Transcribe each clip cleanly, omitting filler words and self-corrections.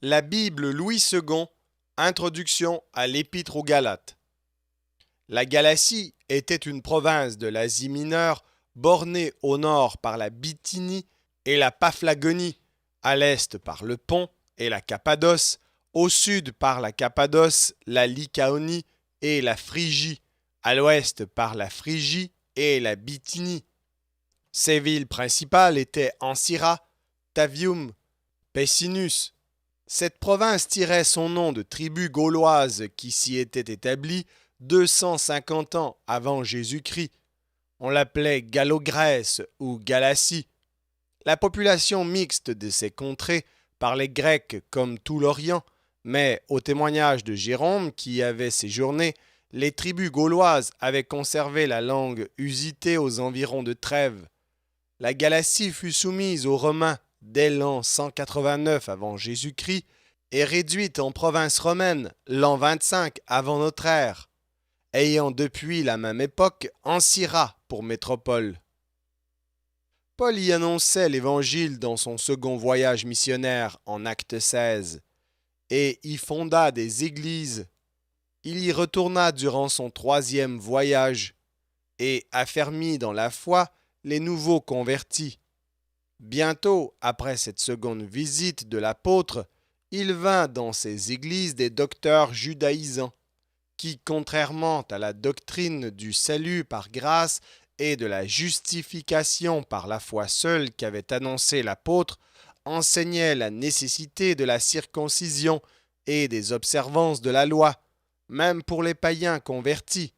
La Bible Louis II, introduction à l'Épître aux Galates. La Galatie était une province de l'Asie mineure bornée au nord par la Bithynie et la Paphlagonie, à l'est par le Pont et la Cappadoce, au sud par la Cappadoce, la Lycaonie et la Phrygie, à l'ouest par la Phrygie et la Bithynie. Ses villes principales étaient Ancyra, Tavium, Pessinus. Cette province tirait son nom de tribus gauloises qui s'y étaient établies 250 ans avant Jésus-Christ. On l'appelait Gallo-Grèce ou Galatie. La population mixte de ces contrées parlait grec comme tout l'Orient, mais au témoignage de Jérôme qui y avait séjourné, les tribus gauloises avaient conservé la langue usitée aux environs de Trèves. La Galatie fut soumise aux Romains dès l'an 189 avant Jésus-Christ et réduite en province romaine l'an 25 avant notre ère, ayant depuis la même époque Ancyra pour métropole. Paul y annonçait l'Évangile dans son second voyage missionnaire en Acte 16 et y fonda des églises. Il y retourna durant son troisième voyage et affermit dans la foi les nouveaux convertis. Bientôt après cette seconde visite de l'apôtre, il vint dans ces églises des docteurs judaïsants qui, contrairement à la doctrine du salut par grâce et de la justification par la foi seule qu'avait annoncé l'apôtre, enseignaient la nécessité de la circoncision et des observances de la loi, même pour les païens convertis.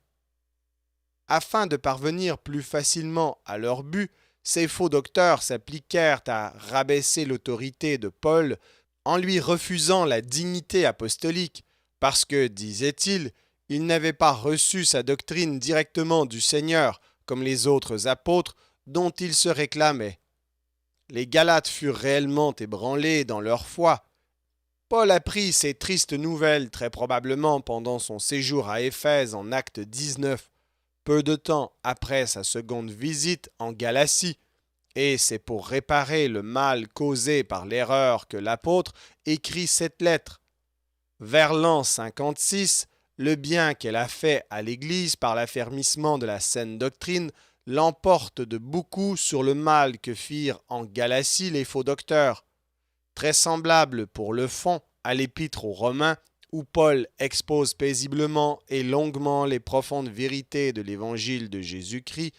Afin de parvenir plus facilement à leur but, ces faux docteurs s'appliquèrent à rabaisser l'autorité de Paul en lui refusant la dignité apostolique, parce que, disait-il, il n'avait pas reçu sa doctrine directement du Seigneur, comme les autres apôtres dont il se réclamait. Les Galates furent réellement ébranlés dans leur foi. Paul apprit ces tristes nouvelles très probablement pendant son séjour à Éphèse en Acte 19, peu de temps après sa seconde visite en Galatie, et c'est pour réparer le mal causé par l'erreur que l'apôtre écrit cette lettre. Vers l'an 56, le bien qu'elle a fait à l'Église par l'affermissement de la saine doctrine l'emporte de beaucoup sur le mal que firent en Galatie les faux docteurs. Très semblable pour le fond à l'Épître aux Romains, où Paul expose paisiblement et longuement les profondes vérités de l'Évangile de Jésus-Christ,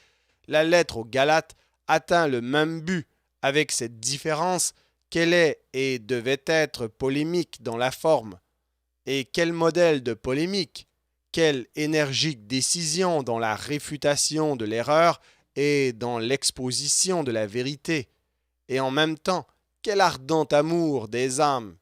la lettre aux Galates atteint le même but, avec cette différence qu'elle est et devait être polémique dans la forme. Et quel modèle de polémique, quelle énergique décision dans la réfutation de l'erreur et dans l'exposition de la vérité, et en même temps, quel ardent amour des âmes.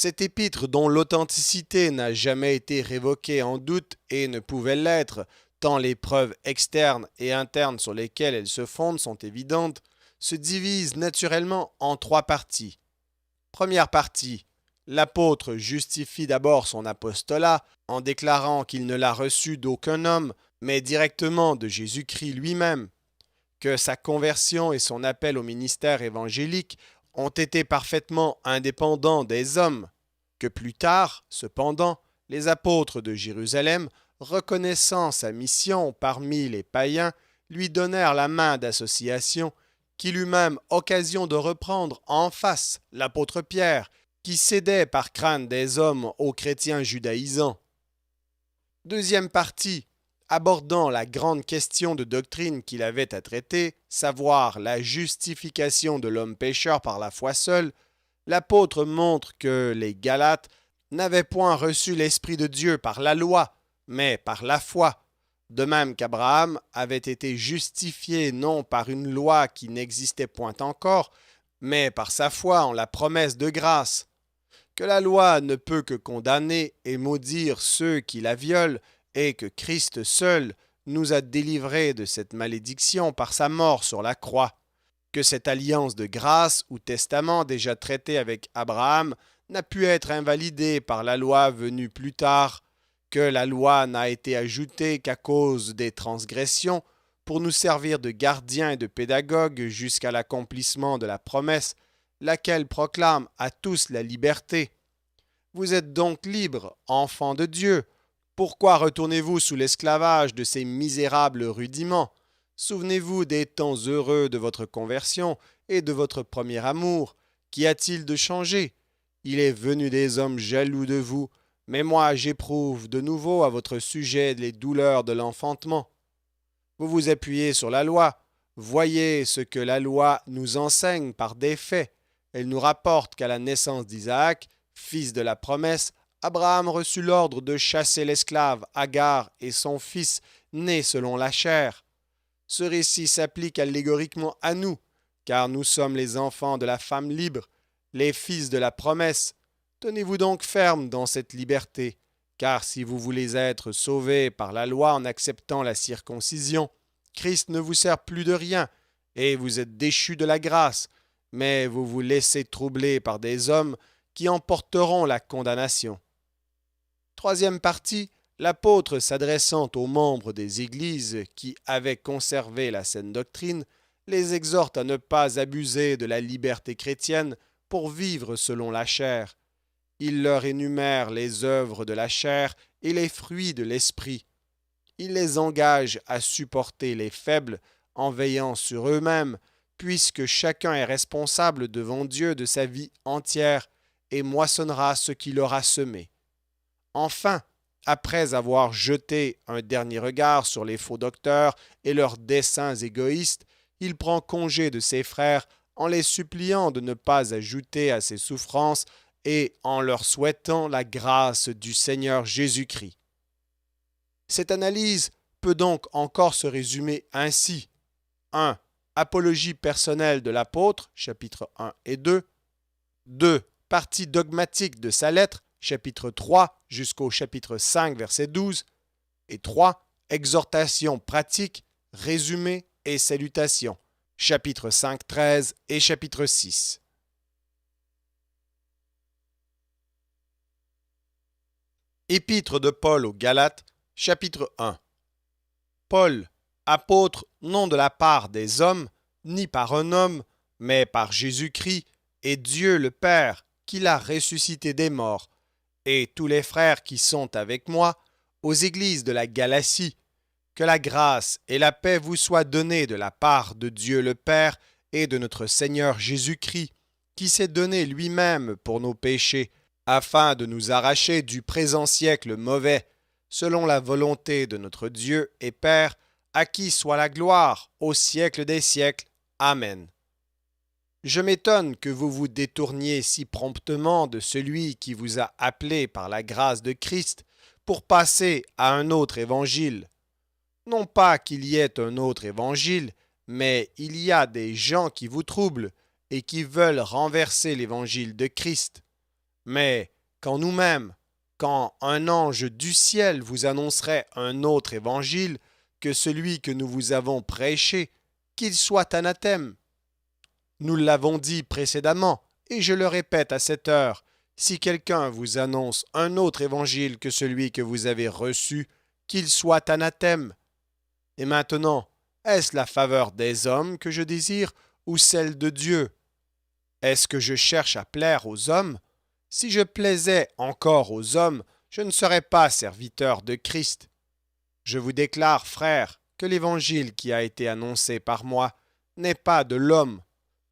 Cet épître dont l'authenticité n'a jamais été révoquée en doute et ne pouvait l'être, tant les preuves externes et internes sur lesquelles elle se fonde sont évidentes, se divise naturellement en trois parties. Première partie, l'apôtre justifie d'abord son apostolat en déclarant qu'il ne l'a reçu d'aucun homme, mais directement de Jésus-Christ lui-même, que sa conversion et son appel au ministère évangélique ont été parfaitement indépendants des hommes, que plus tard, cependant, les apôtres de Jérusalem, reconnaissant sa mission parmi les païens, lui donnèrent la main d'association, qu'il eut même occasion de reprendre en face l'apôtre Pierre, qui cédait par crainte des hommes aux chrétiens judaïsants. Deuxième partie, abordant la grande question de doctrine qu'il avait à traiter, savoir la justification de l'homme pécheur par la foi seule, l'apôtre montre que les Galates n'avaient point reçu l'Esprit de Dieu par la loi, mais par la foi, de même qu'Abraham avait été justifié non par une loi qui n'existait point encore, mais par sa foi en la promesse de grâce, que la loi ne peut que condamner et maudire ceux qui la violent, et que Christ seul nous a délivrés de cette malédiction par sa mort sur la croix, que cette alliance de grâce ou testament déjà traité avec Abraham n'a pu être invalidée par la loi venue plus tard, que la loi n'a été ajoutée qu'à cause des transgressions pour nous servir de gardiens et de pédagogues jusqu'à l'accomplissement de la promesse, laquelle proclame à tous la liberté. Vous êtes donc libres, enfants de Dieu. Pourquoi retournez-vous sous l'esclavage de ces misérables rudiments? Souvenez-vous des temps heureux de votre conversion et de votre premier amour. Qu'y a-t-il de changé? Il est venu des hommes jaloux de vous, mais moi j'éprouve de nouveau à votre sujet les douleurs de l'enfantement. Vous vous appuyez sur la loi. Voyez ce que la loi nous enseigne par des faits. Elle nous rapporte qu'à la naissance d'Isaac, fils de la promesse, Abraham reçut l'ordre de chasser l'esclave Agar et son fils né selon la chair. Ce récit s'applique allégoriquement à nous, car nous sommes les enfants de la femme libre, les fils de la promesse. Tenez-vous donc ferme dans cette liberté, car si vous voulez être sauvés par la loi en acceptant la circoncision, Christ ne vous sert plus de rien, et vous êtes déchus de la grâce, mais vous vous laissez troubler par des hommes qui emporteront la condamnation. Troisième partie, l'apôtre s'adressant aux membres des églises qui avaient conservé la saine doctrine, les exhorte à ne pas abuser de la liberté chrétienne pour vivre selon la chair. Il leur énumère les œuvres de la chair et les fruits de l'esprit. Il les engage à supporter les faibles en veillant sur eux-mêmes, puisque chacun est responsable devant Dieu de sa vie entière et moissonnera ce qu'il aura semé. Enfin, après avoir jeté un dernier regard sur les faux docteurs et leurs desseins égoïstes, il prend congé de ses frères en les suppliant de ne pas ajouter à ses souffrances et en leur souhaitant la grâce du Seigneur Jésus-Christ. Cette analyse peut donc encore se résumer ainsi. 1. Apologie personnelle de l'apôtre, chapitres 1 et 2. 2. Partie dogmatique de sa lettre, chapitre 3 jusqu'au chapitre 5, verset 12. Et 3. Exhortation pratique, résumé et salutation, chapitre 5, 13 et chapitre 6. Épître de Paul aux Galates, chapitre 1. Paul, apôtre non de la part des hommes, ni par un homme, mais par Jésus-Christ et Dieu le Père, qui l'a ressuscité des morts, et tous les frères qui sont avec moi, aux églises de la Galatie, que la grâce et la paix vous soient données de la part de Dieu le Père et de notre Seigneur Jésus-Christ, qui s'est donné lui-même pour nos péchés, afin de nous arracher du présent siècle mauvais, selon la volonté de notre Dieu et Père, à qui soit la gloire au siècle des siècles. Amen. Je m'étonne que vous vous détourniez si promptement de celui qui vous a appelé par la grâce de Christ pour passer à un autre évangile. Non pas qu'il y ait un autre évangile, mais il y a des gens qui vous troublent et qui veulent renverser l'évangile de Christ. Mais quand nous-mêmes, quand un ange du ciel vous annoncerait un autre évangile que celui que nous vous avons prêché, qu'il soit anathème. Nous l'avons dit précédemment, et je le répète à cette heure, si quelqu'un vous annonce un autre évangile que celui que vous avez reçu, qu'il soit anathème. Et maintenant, est-ce la faveur des hommes que je désire ou celle de Dieu? Est-ce que je cherche à plaire aux hommes? Si je plaisais encore aux hommes, je ne serais pas serviteur de Christ. Je vous déclare, frères, que l'évangile qui a été annoncé par moi n'est pas de l'homme,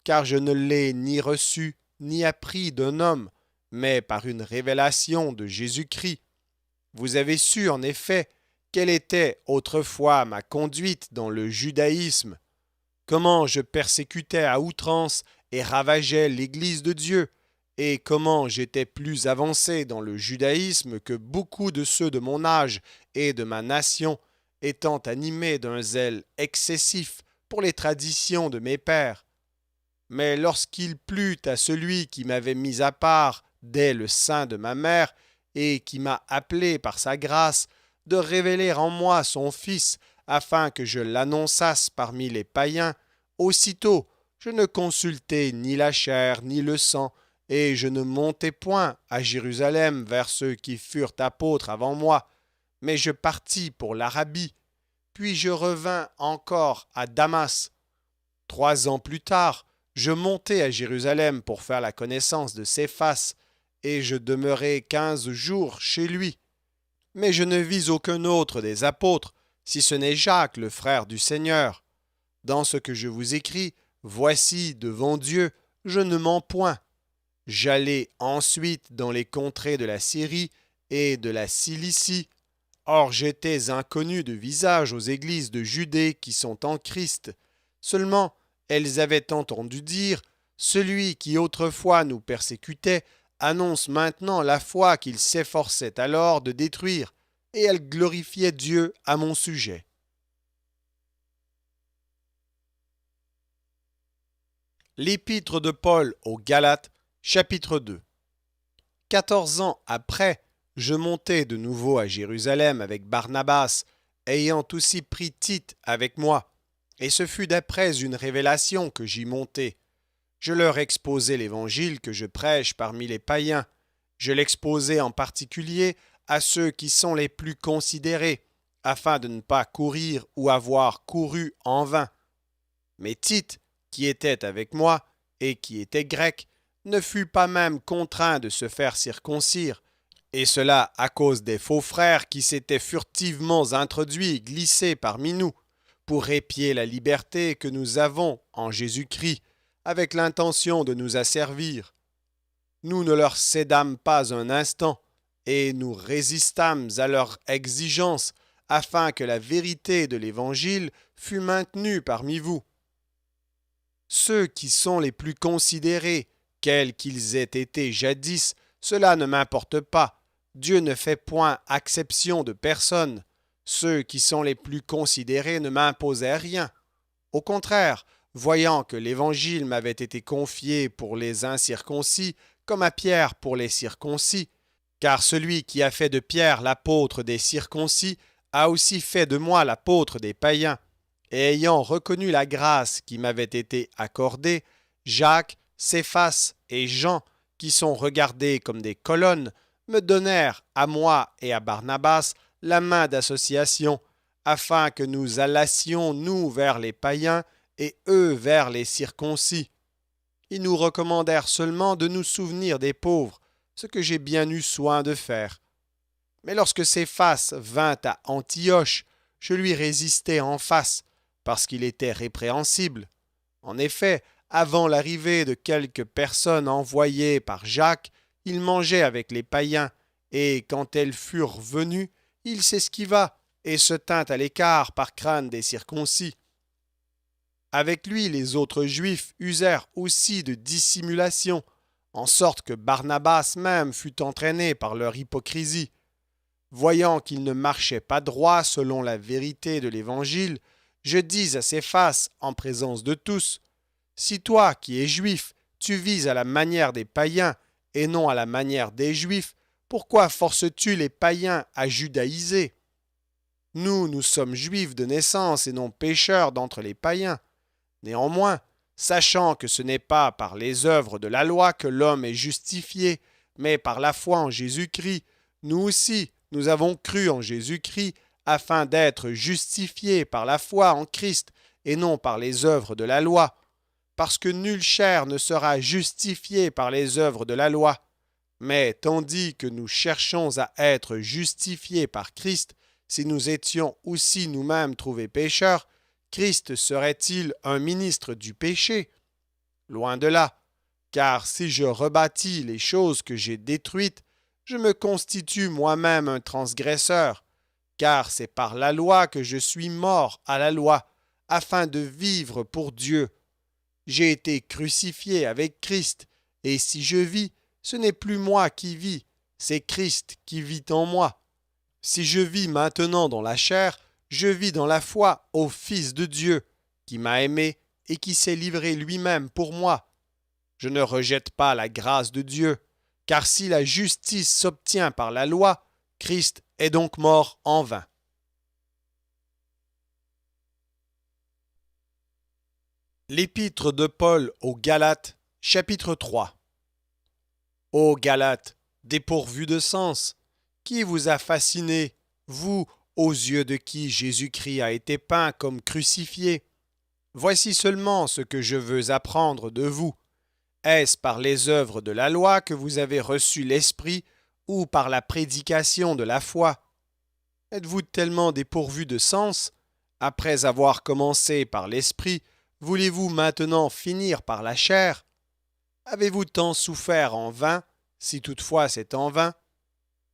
car je ne l'ai ni reçu ni appris d'un homme, mais par une révélation de Jésus-Christ. Vous avez su, en effet, quelle était autrefois ma conduite dans le judaïsme, comment je persécutais à outrance et ravageais l'Église de Dieu, et comment j'étais plus avancé dans le judaïsme que beaucoup de ceux de mon âge et de ma nation, étant animés d'un zèle excessif pour les traditions de mes pères. Mais lorsqu'il plut à celui qui m'avait mis à part dès le sein de ma mère et qui m'a appelé par sa grâce de révéler en moi son Fils afin que je l'annonçasse parmi les païens, aussitôt je ne consultai ni la chair ni le sang, et je ne montai point à Jérusalem vers ceux qui furent apôtres avant moi, mais je partis pour l'Arabie, puis je revins encore à Damas. 3 ans plus tard, Je montai à Jérusalem pour faire la connaissance de Céphas, et je demeurai 15 jours chez lui. Mais je ne vis aucun autre des apôtres, si ce n'est Jacques, le frère du Seigneur. Dans ce que je vous écris, voici, devant Dieu, je ne mens point. J'allai ensuite dans les contrées de la Syrie et de la Cilicie. Or j'étais inconnu de visage aux églises de Judée qui sont en Christ. Seulement, elles avaient entendu dire, celui qui autrefois nous persécutait annonce maintenant la foi qu'il s'efforçait alors de détruire, et elles glorifiaient Dieu à mon sujet. L'épître de Paul aux Galates, chapitre 2. 14 ans après, je montai de nouveau à Jérusalem avec Barnabas, ayant aussi pris Tite avec moi, et ce fut d'après une révélation que j'y montai. Je leur exposai l'évangile que je prêche parmi les païens. Je l'exposai en particulier à ceux qui sont les plus considérés, afin de ne pas courir ou avoir couru en vain. Mais Tite, qui était avec moi, et qui était grec, ne fut pas même contraint de se faire circoncire, et cela à cause des faux frères qui s'étaient furtivement introduits et glissés parmi nous, pour épier la liberté que nous avons en Jésus-Christ, avec l'intention de nous asservir. Nous ne leur cédâmes pas un instant, et nous résistâmes à leurs exigences, afin que la vérité de l'Évangile fût maintenue parmi vous. Ceux qui sont les plus considérés, quels qu'ils aient été jadis, cela ne m'importe pas. Dieu ne fait point acception de personne. Ceux qui sont les plus considérés ne m'imposaient rien. Au contraire, voyant que l'Évangile m'avait été confié pour les incirconcis, comme à Pierre pour les circoncis, car celui qui a fait de Pierre l'apôtre des circoncis a aussi fait de moi l'apôtre des païens. Et ayant reconnu la grâce qui m'avait été accordée, Jacques, Céphas et Jean, qui sont regardés comme des colonnes, me donnèrent à moi et à Barnabas la main d'association, afin que nous allassions nous vers les païens et eux vers les circoncis. Ils nous recommandèrent seulement de nous souvenir des pauvres, ce que j'ai bien eu soin de faire. Mais lorsque Céphas vint à Antioche, je lui résistai en face, parce qu'il était répréhensible. En effet, avant l'arrivée de quelques personnes envoyées par Jacques, il mangeait avec les païens, et quand elles furent venues, il s'esquiva et se tint à l'écart par crainte des circoncis. Avec lui, les autres Juifs usèrent aussi de dissimulation, en sorte que Barnabas même fut entraîné par leur hypocrisie. Voyant qu'il ne marchait pas droit selon la vérité de l'Évangile, je dis à Céphas en présence de tous, « Si toi, qui es juif, tu vises à la manière des païens et non à la manière des juifs, pourquoi forces-tu les païens à judaïser ? Nous sommes juifs de naissance et non pécheurs d'entre les païens. Néanmoins, sachant que ce n'est pas par les œuvres de la loi que l'homme est justifié, mais par la foi en Jésus-Christ, nous aussi, nous avons cru en Jésus-Christ, afin d'être justifiés par la foi en Christ et non par les œuvres de la loi, parce que nulle chair ne sera justifiée par les œuvres de la loi. Mais tandis que nous cherchons à être justifiés par Christ, si nous étions aussi nous-mêmes trouvés pécheurs, Christ serait-il un ministre du péché? Loin de là, car si je rebâtis les choses que j'ai détruites, je me constitue moi-même un transgresseur, car c'est par la loi que je suis mort à la loi, afin de vivre pour Dieu. J'ai été crucifié avec Christ, et si je vis, ce n'est plus moi qui vis, c'est Christ qui vit en moi. Si je vis maintenant dans la chair, je vis dans la foi au Fils de Dieu, qui m'a aimé et qui s'est livré lui-même pour moi. Je ne rejette pas la grâce de Dieu, car si la justice s'obtient par la loi, Christ est donc mort en vain. L'épître de Paul aux Galates, chapitre 3. Ô Galates, dépourvus de sens, qui vous a fasciné, vous, aux yeux de qui Jésus-Christ a été peint comme crucifié? Voici seulement ce que je veux apprendre de vous. Est-ce par les œuvres de la loi que vous avez reçu l'Esprit ou par la prédication de la foi? Êtes-vous tellement dépourvu de sens? Après avoir commencé par l'Esprit, voulez-vous maintenant finir par la chair? Avez-vous tant souffert en vain, si toutefois c'est en vain?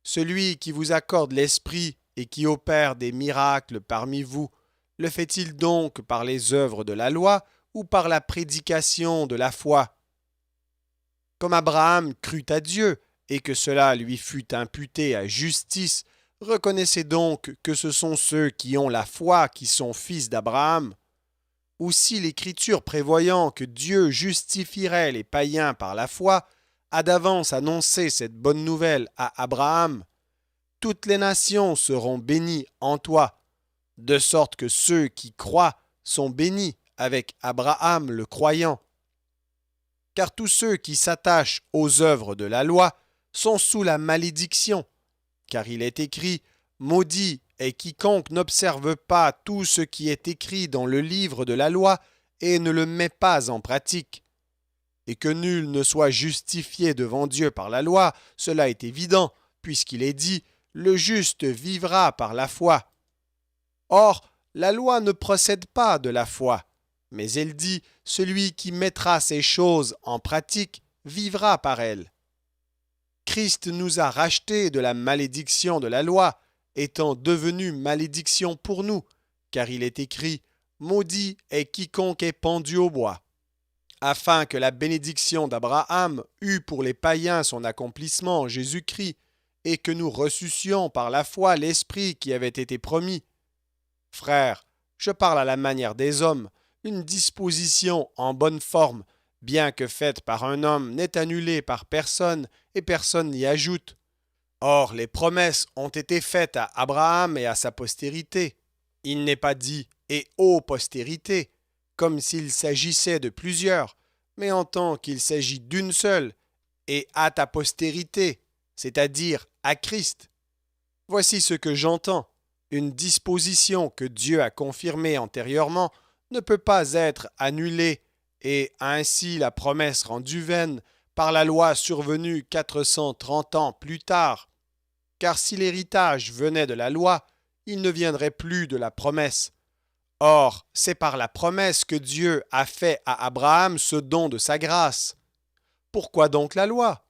Celui qui vous accorde l'Esprit et qui opère des miracles parmi vous, le fait-il donc par les œuvres de la loi ou par la prédication de la foi? Comme Abraham crut à Dieu et que cela lui fut imputé à justice, reconnaissez donc que ce sont ceux qui ont la foi qui sont fils d'Abraham. Ou si l'Écriture prévoyant que Dieu justifierait les païens par la foi, a d'avance annoncé cette bonne nouvelle à Abraham, toutes les nations seront bénies en toi, de sorte que ceux qui croient sont bénis avec Abraham le croyant. Car tous ceux qui s'attachent aux œuvres de la loi sont sous la malédiction, car il est écrit « Maudit est quiconque n'observe pas tout ce qui est écrit dans le livre de la loi et ne le met pas en pratique. » Et que nul ne soit justifié devant Dieu par la loi, cela est évident, puisqu'il est dit « Le juste vivra par la foi ». Or, la loi ne procède pas de la foi, mais elle dit « Celui qui mettra ces choses en pratique vivra par elles ». Christ nous a rachetés de la malédiction de la loi, étant devenu malédiction pour nous, car il est écrit « Maudit est quiconque est pendu au bois », afin que la bénédiction d'Abraham eût pour les païens son accomplissement en Jésus-Christ, et que nous reçussions par la foi l'Esprit qui avait été promis. Frères, je parle à la manière des hommes, une disposition en bonne forme, bien que faite par un homme, n'est annulée par personne, et personne n'y ajoute. Or, les promesses ont été faites à Abraham et à sa postérité. Il n'est pas dit « et aux postérités », comme s'il s'agissait de plusieurs, mais en tant qu'il s'agit d'une seule, et à ta postérité, c'est-à-dire à Christ. Voici ce que j'entends. Une disposition que Dieu a confirmée antérieurement ne peut pas être annulée, et ainsi la promesse rendue vaine par la loi survenue 430 ans plus tard. Car si l'héritage venait de la loi, il ne viendrait plus de la promesse. Or, c'est par la promesse que Dieu a fait à Abraham ce don de sa grâce. Pourquoi donc la loi?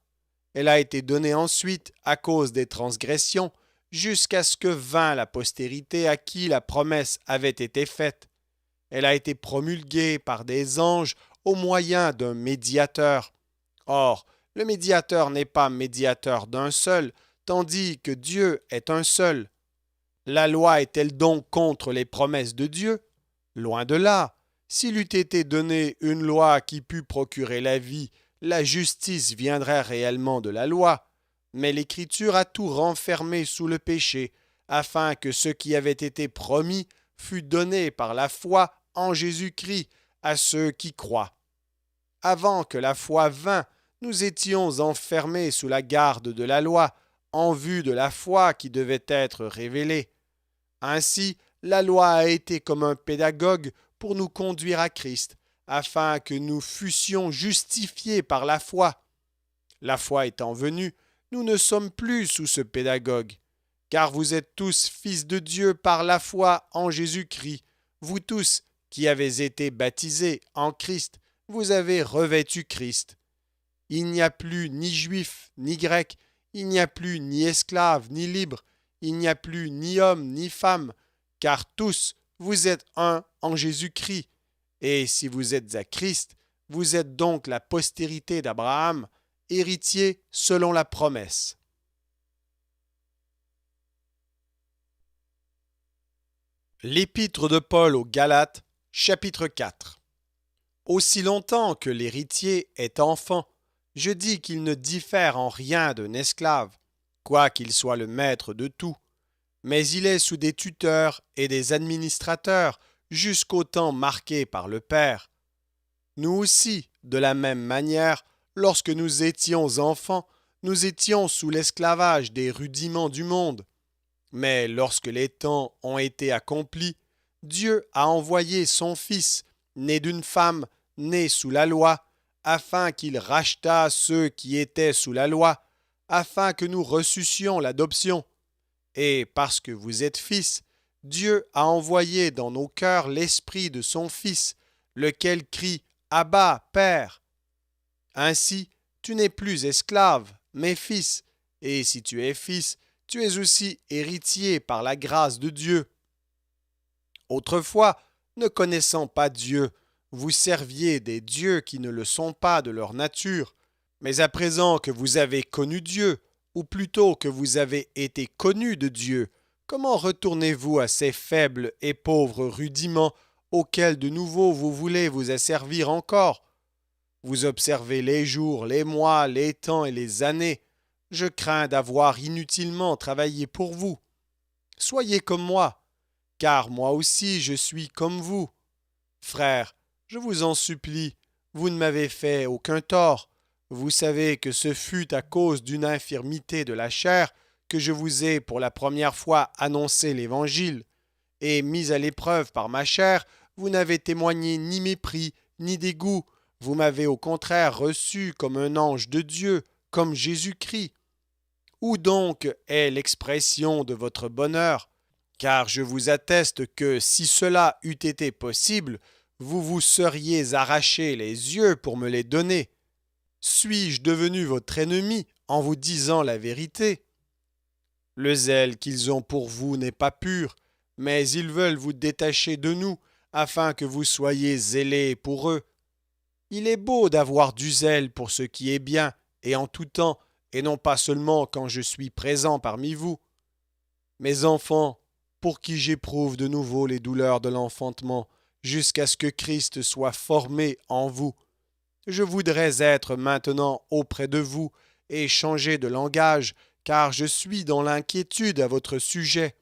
Elle a été donnée ensuite à cause des transgressions, jusqu'à ce que vînt la postérité à qui la promesse avait été faite. Elle a été promulguée par des anges au moyen d'un médiateur. Or, le médiateur n'est pas médiateur d'un seul, tandis que Dieu est un seul. La loi est-elle donc contre les promesses de Dieu? Loin de là. S'il eût été donné une loi qui pût procurer la vie, la justice viendrait réellement de la loi. Mais l'Écriture a tout renfermé sous le péché, afin que ce qui avait été promis fût donné par la foi en Jésus-Christ à ceux qui croient. Avant que la foi vînt, nous étions enfermés sous la garde de la loi, en vue de la foi qui devait être révélée. Ainsi, la loi a été comme un pédagogue pour nous conduire à Christ, afin que nous fussions justifiés par la foi. La foi étant venue, nous ne sommes plus sous ce pédagogue, car vous êtes tous fils de Dieu par la foi en Jésus-Christ. Vous tous qui avez été baptisés en Christ, vous avez revêtu Christ. Il n'y a plus ni juif ni grec, il n'y a plus ni esclave ni libre, il n'y a plus ni homme ni femme, car tous vous êtes un en Jésus-Christ. Et si vous êtes à Christ, vous êtes donc la postérité d'Abraham, héritier selon la promesse. L'épître de Paul aux Galates, chapitre 4. Aussi longtemps que l'héritier est enfant, je dis qu'il ne diffère en rien d'un esclave, quoiqu'il soit le maître de tout, mais il est sous des tuteurs et des administrateurs jusqu'au temps marqué par le Père. Nous aussi, de la même manière, lorsque nous étions enfants, nous étions sous l'esclavage des rudiments du monde. Mais lorsque les temps ont été accomplis, Dieu a envoyé son Fils, né d'une femme, né sous la loi, afin qu'il rachetât ceux qui étaient sous la loi, afin que nous reçussions l'adoption. Et parce que vous êtes fils, Dieu a envoyé dans nos cœurs l'esprit de son Fils, lequel crie Abba, Père. Ainsi, tu n'es plus esclave, mais fils, et si tu es fils, tu es aussi héritier par la grâce de Dieu. Autrefois, ne connaissant pas Dieu, vous serviez des dieux qui ne le sont pas de leur nature. Mais à présent que vous avez connu Dieu, ou plutôt que vous avez été connus de Dieu, comment retournez-vous à ces faibles et pauvres rudiments auxquels de nouveau vous voulez vous asservir encore? Vous observez les jours, les mois, les temps et les années. Je crains d'avoir inutilement travaillé pour vous. Soyez comme moi, car moi aussi je suis comme vous. Frères, je vous en supplie, vous ne m'avez fait aucun tort. Vous savez que ce fut à cause d'une infirmité de la chair que je vous ai pour la première fois annoncé l'Évangile. Et mis à l'épreuve par ma chair, vous n'avez témoigné ni mépris, ni dégoût. Vous m'avez au contraire reçu comme un ange de Dieu, comme Jésus-Christ. Où donc est l'expression de votre bonheur? Car je vous atteste que si cela eût été possible, vous vous seriez arraché les yeux pour me les donner. Suis-je devenu votre ennemi en vous disant la vérité? Le zèle qu'ils ont pour vous n'est pas pur, mais ils veulent vous détacher de nous, afin que vous soyez zélés pour eux. Il est beau d'avoir du zèle pour ce qui est bien, et en tout temps, et non pas seulement quand je suis présent parmi vous. Mes enfants, pour qui j'éprouve de nouveau les douleurs de l'enfantement, jusqu'à ce que Christ soit formé en vous, je voudrais être maintenant auprès de vous et changer de langage, car je suis dans l'inquiétude à votre sujet.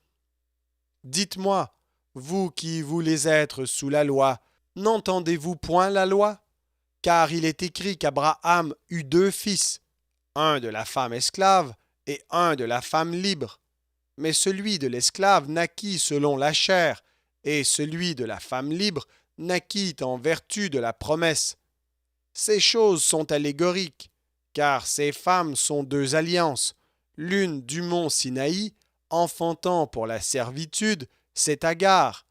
Dites-moi, vous qui voulez être sous la loi, n'entendez-vous point la loi? Car il est écrit qu'Abraham eut 2 fils, un de la femme esclave et un de la femme libre. Mais celui de l'esclave naquit selon la chair, et celui de la femme libre naquit en vertu de la promesse. Ces choses sont allégoriques, car ces femmes sont 2 alliances. L'une du mont Sinaï, enfantant pour la servitude, c'est Agar,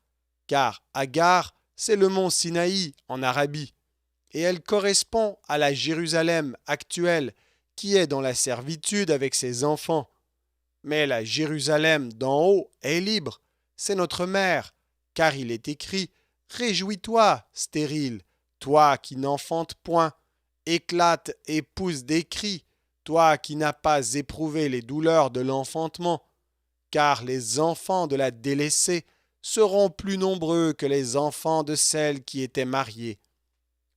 car Agar, c'est le mont Sinaï en Arabie, et elle correspond à la Jérusalem actuelle, qui est dans la servitude avec ses enfants. Mais la Jérusalem d'en haut est libre, c'est notre mère, car il est écrit « Réjouis-toi, stérile, toi qui n'enfantes point, éclate et pousse des cris, toi qui n'as pas éprouvé les douleurs de l'enfantement, car les enfants de la délaissée seront plus nombreux que les enfants de celle qui était mariée.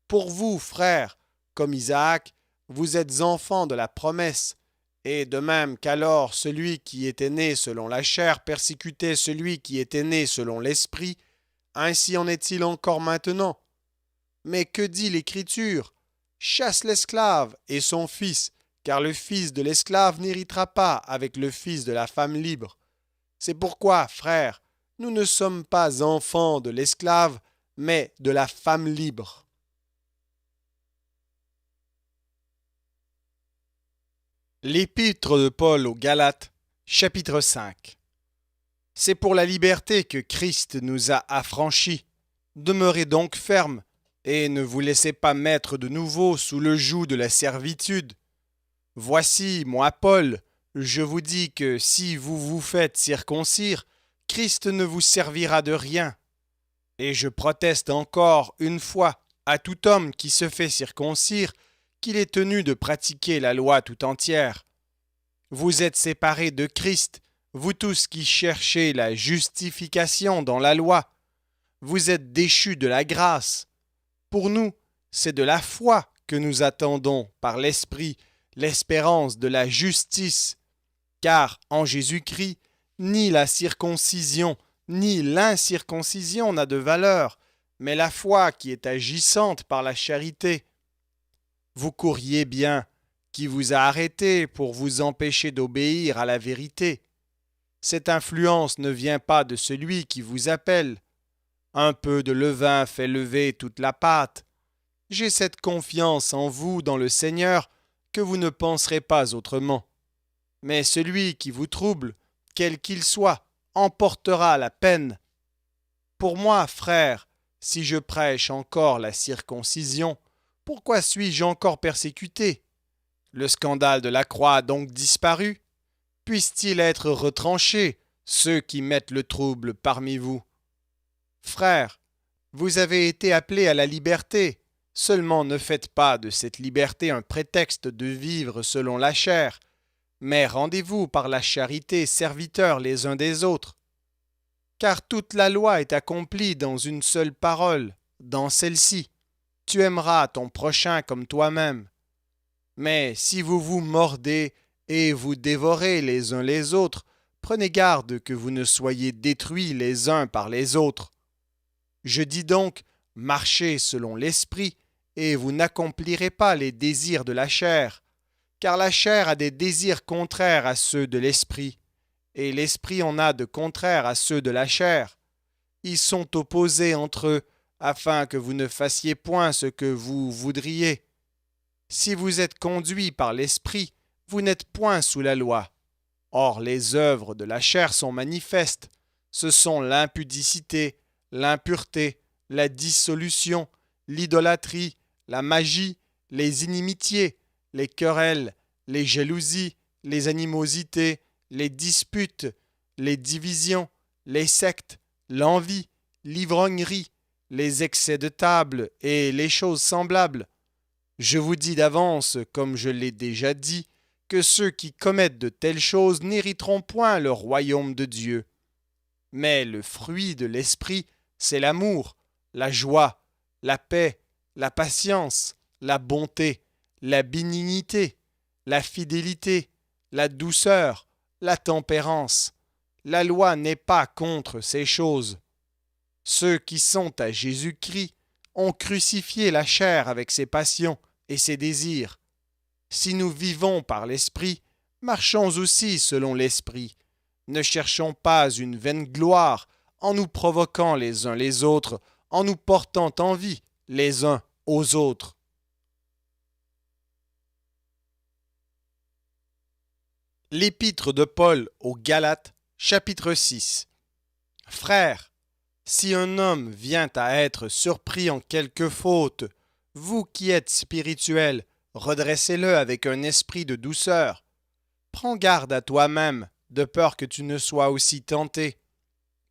Pour vous, frères, comme Isaac, vous êtes enfants de la promesse, et de même qu'alors celui qui était né selon la chair persécutait celui qui était né selon l'esprit, ainsi en est-il encore maintenant. Mais que dit l'Écriture? Chasse l'esclave et son fils, car le fils de l'esclave n'héritera pas avec le fils de la femme libre. C'est pourquoi, frères, nous ne sommes pas enfants de l'esclave, mais de la femme libre. L'épître de Paul aux Galates, chapitre 5. C'est pour la liberté que Christ nous a affranchis. Demeurez donc fermes, et ne vous laissez pas mettre de nouveau sous le joug de la servitude. Voici, moi Paul, je vous dis que si vous vous faites circoncire, Christ ne vous servira de rien. Et je proteste encore une fois à tout homme qui se fait circoncire qu'il est tenu de pratiquer la loi tout entière. Vous êtes séparés de Christ, vous tous qui cherchez la justification dans la loi. Vous êtes déchus de la grâce. Pour nous, c'est de la foi que nous attendons par l'Esprit l'espérance de la justice. Car en Jésus-Christ, ni la circoncision, ni l'incirconcision n'a de valeur, mais la foi qui est agissante par la charité. Vous courriez bien, qui vous a arrêté pour vous empêcher d'obéir à la vérité. Cette influence ne vient pas de celui qui vous appelle. Un peu de levain fait lever toute la pâte. J'ai cette confiance en vous dans le Seigneur que vous ne penserez pas autrement. Mais celui qui vous trouble, quel qu'il soit, emportera la peine. Pour moi, frère, si je prêche encore la circoncision, pourquoi suis-je encore persécuté? Le scandale de la croix a donc disparu? Puisse-t-il être retranché, ceux qui mettent le trouble parmi vous? Frères, vous avez été appelés à la liberté. Seulement ne faites pas de cette liberté un prétexte de vivre selon la chair, mais rendez-vous par la charité serviteurs les uns des autres. Car toute la loi est accomplie dans une seule parole, dans celle-ci. Tu aimeras ton prochain comme toi-même. Mais si vous vous mordez et vous dévorez les uns les autres, prenez garde que vous ne soyez détruits les uns par les autres. Je dis donc, marchez selon l'esprit, et vous n'accomplirez pas les désirs de la chair, car la chair a des désirs contraires à ceux de l'esprit, et l'esprit en a de contraires à ceux de la chair. Ils sont opposés entre eux, afin que vous ne fassiez point ce que vous voudriez. Si vous êtes conduits par l'esprit, vous n'êtes point sous la loi. Or les œuvres de la chair sont manifestes. Ce sont l'impudicité, l'impureté, la dissolution, l'idolâtrie, la magie, les inimitiés, les querelles, les jalousies, les animosités, les disputes, les divisions, les sectes, l'envie, l'ivrognerie, les excès de table et les choses semblables. Je vous dis d'avance, comme je l'ai déjà dit, que ceux qui commettent de telles choses n'hériteront point le royaume de Dieu. Mais le fruit de l'esprit, c'est l'amour, la joie, la paix, la patience, la bonté, la bénignité, la fidélité, la douceur, la tempérance. La loi n'est pas contre ces choses. Ceux qui sont à Jésus-Christ ont crucifié la chair avec ses passions et ses désirs. Si nous vivons par l'Esprit, marchons aussi selon l'Esprit. Ne cherchons pas une vaine gloire en nous provoquant les uns les autres, en nous portant envie les uns aux autres. L'épître de Paul aux Galates, chapitre 6. Frères, si un homme vient à être surpris en quelque faute, vous qui êtes spirituels, redressez-le avec un esprit de douceur. Prends garde à toi-même, de peur que tu ne sois aussi tenté.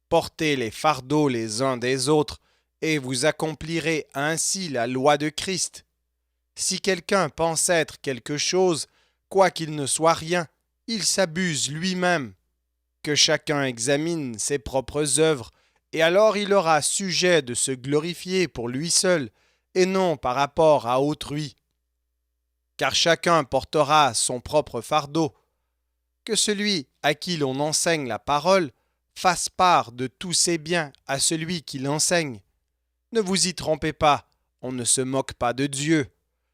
Portez les fardeaux les uns des autres, et vous accomplirez ainsi la loi de Christ. Si quelqu'un pense être quelque chose, quoiqu'il ne soit rien, il s'abuse lui-même. Que chacun examine ses propres œuvres, et alors il aura sujet de se glorifier pour lui seul, et non par rapport à autrui. Car chacun portera son propre fardeau. Que celui à qui l'on enseigne la parole fasse part de tous ses biens à celui qui l'enseigne. Ne vous y trompez pas, on ne se moque pas de Dieu.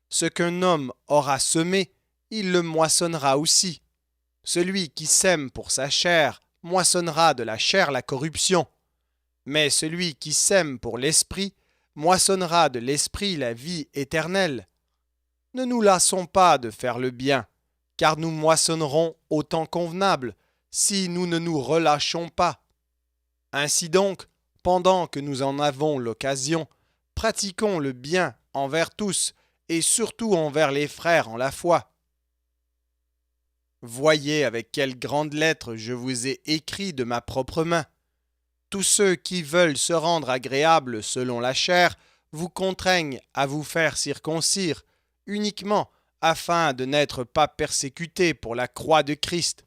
Ce qu'un homme aura semé, il le moissonnera aussi. Celui qui sème pour sa chair moissonnera de la chair la corruption. Mais celui qui sème pour l'esprit moissonnera de l'esprit la vie éternelle. Ne nous lassons pas de faire le bien, car nous moissonnerons au temps convenable, si nous ne nous relâchons pas. Ainsi donc, pendant que nous en avons l'occasion, pratiquons le bien envers tous, et surtout envers les frères en la foi. Voyez avec quelles grandes lettres je vous ai écrit de ma propre main. Tous ceux qui veulent se rendre agréables selon la chair vous contraignent à vous faire circoncire, uniquement afin de n'être pas persécutés pour la croix de Christ.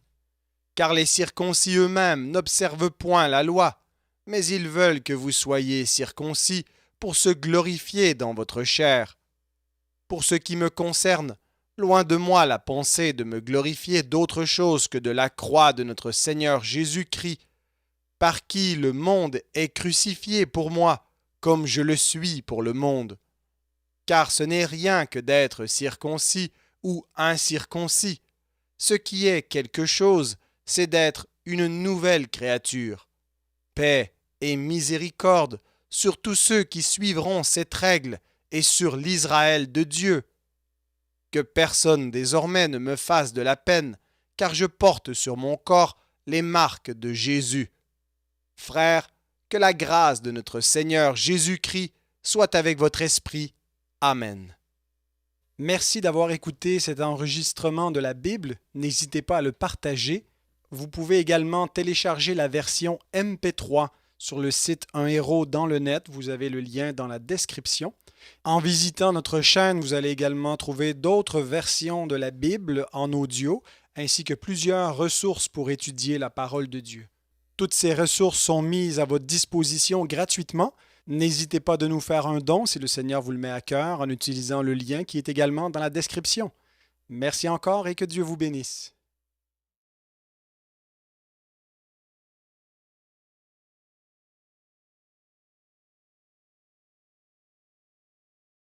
Car les circoncis eux-mêmes n'observent point la loi, mais ils veulent que vous soyez circoncis pour se glorifier dans votre chair. Pour ce qui me concerne, loin de moi la pensée de me glorifier d'autre chose que de la croix de notre Seigneur Jésus-Christ, par qui le monde est crucifié pour moi, comme je le suis pour le monde. Car ce n'est rien que d'être circoncis ou incirconcis. Ce qui est quelque chose, c'est d'être une nouvelle créature. Paix et miséricorde sur tous ceux qui suivront cette règle et sur l'Israël de Dieu. Que personne désormais ne me fasse de la peine, car je porte sur mon corps les marques de Jésus. Frères, que la grâce de notre Seigneur Jésus-Christ soit avec votre esprit. Amen. Merci d'avoir écouté cet enregistrement de la Bible. N'hésitez pas à le partager. Vous pouvez également télécharger la version MP3 sur le site Un héros dans le net. Vous avez le lien dans la description. En visitant notre chaîne, vous allez également trouver d'autres versions de la Bible en audio, ainsi que plusieurs ressources pour étudier la parole de Dieu. Toutes ces ressources sont mises à votre disposition gratuitement. N'hésitez pas de nous faire un don si le Seigneur vous le met à cœur en utilisant le lien qui est également dans la description. Merci encore et que Dieu vous bénisse.